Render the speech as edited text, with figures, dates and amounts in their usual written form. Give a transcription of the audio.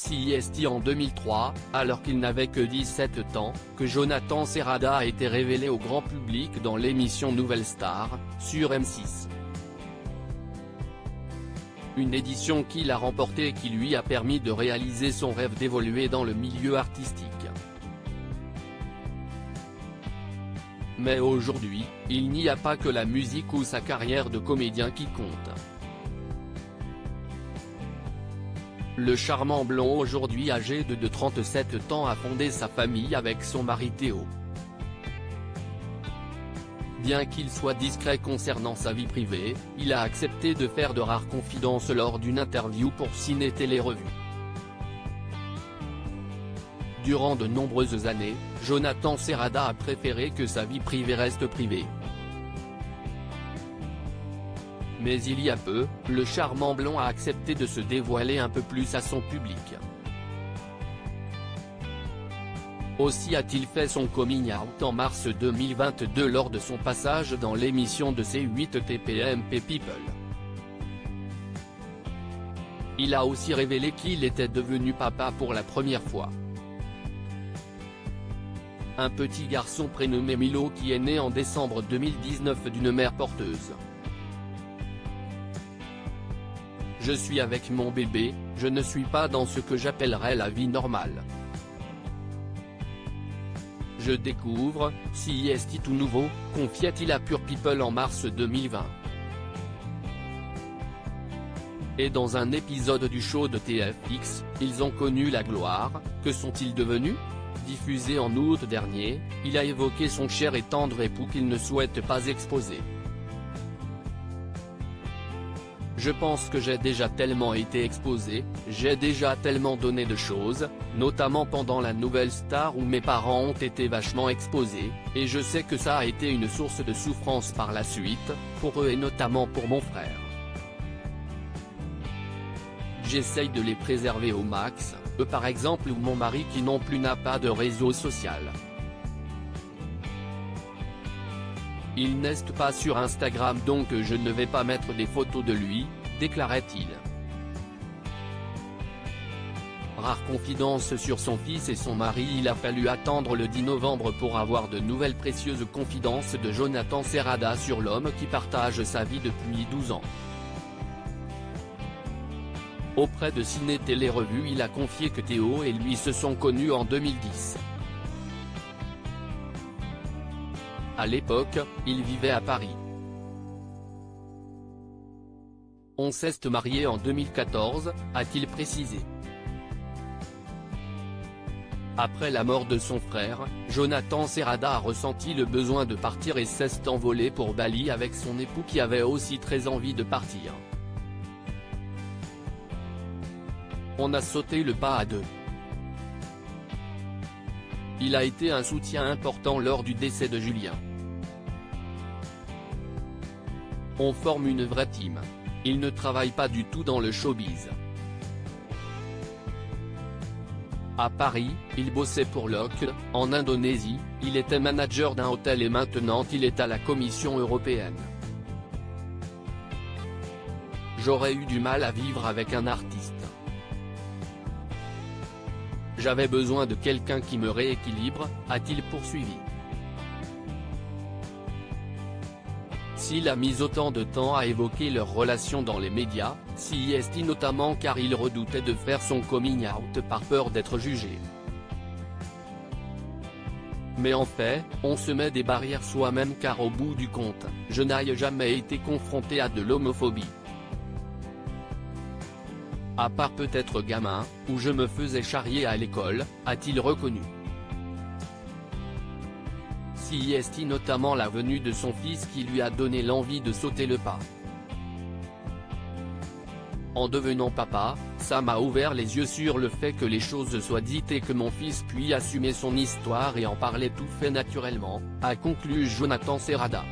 CIST en 2003, alors qu'il n'avait que 17 ans, que Jonathan Serrada a été révélé au grand public dans l'émission Nouvelle Star, sur M6. Une édition qu'il a remportée et qui lui a permis de réaliser son rêve d'évoluer dans le milieu artistique. Mais aujourd'hui, il n'y a pas que la musique ou sa carrière de comédien qui compte. Le charmant blond aujourd'hui âgé de 37 ans a fondé sa famille avec son mari Théo. Bien qu'il soit discret concernant sa vie privée, il a accepté de faire de rares confidences lors d'une interview pour Ciné Télé Revue. Durant de nombreuses années, Jonathan Serrada a préféré que sa vie privée reste privée. Mais il y a peu, le charmant blond a accepté de se dévoiler un peu plus à son public. Aussi a-t-il fait son coming out en mars 2022 lors de son passage dans l'émission de C8 TPMP People. Il a aussi révélé qu'il était devenu papa pour la première fois. Un petit garçon prénommé Milo qui est né en décembre 2019 d'une mère porteuse. Je suis avec mon bébé, je ne suis pas dans ce que j'appellerais la vie normale. Je découvre, CIST tout nouveau, confia-t-il à Pure People en mars 2020. Et dans un épisode du show de TFX, ils ont connu la gloire, que sont-ils devenus ? Diffusé en août dernier, il a évoqué son cher et tendre époux qu'il ne souhaite pas exposer. Je pense que j'ai déjà tellement été exposé, j'ai déjà tellement donné de choses, notamment pendant la Nouvelle Star où mes parents ont été vachement exposés, et je sais que ça a été une source de souffrance par la suite, pour eux et notamment pour mon frère. J'essaye de les préserver au max, eux par exemple ou mon mari qui non plus n'a pas de réseau social. Il n'est pas sur Instagram donc je ne vais pas mettre des photos de lui, déclarait-il. Rare confidence sur son fils et son mari. Il a fallu attendre le 10 novembre pour avoir de nouvelles précieuses confidences de Jonathan Serrada sur l'homme qui partage sa vie depuis 12 ans. Auprès de Ciné Télé Revue, il a confié que Théo et lui se sont connus en 2010. À l'époque, il vivait à Paris. On s'est marié en 2014, a-t-il précisé. Après la mort de son frère, Jonathan Serrada a ressenti le besoin de partir et s'est envolé pour Bali avec son époux qui avait aussi très envie de partir. On a sauté le pas à deux. Il a été un soutien important lors du décès de Julien. On forme une vraie team. Il ne travaille pas du tout dans le showbiz. À Paris, il bossait pour Lockheed, en Indonésie, il était manager d'un hôtel et maintenant il est à la Commission européenne. J'aurais eu du mal à vivre avec un artiste. J'avais besoin de quelqu'un qui me rééquilibre, a-t-il poursuivi. S'il a mis autant de temps à évoquer leur relation dans les médias, CIST notamment car il redoutait de faire son coming out par peur d'être jugé. Mais en fait, on se met des barrières soi-même car au bout du compte, je n'ai jamais été confronté à de l'homophobie. À part peut-être gamin, où je me faisais charrier à l'école, a-t-il reconnu. CIST notamment la venue de son fils qui lui a donné l'envie de sauter le pas. En devenant papa, ça m'a ouvert les yeux sur le fait que les choses soient dites et que mon fils puisse assumer son histoire et en parler tout fait naturellement, a conclu Jonathan Serrada.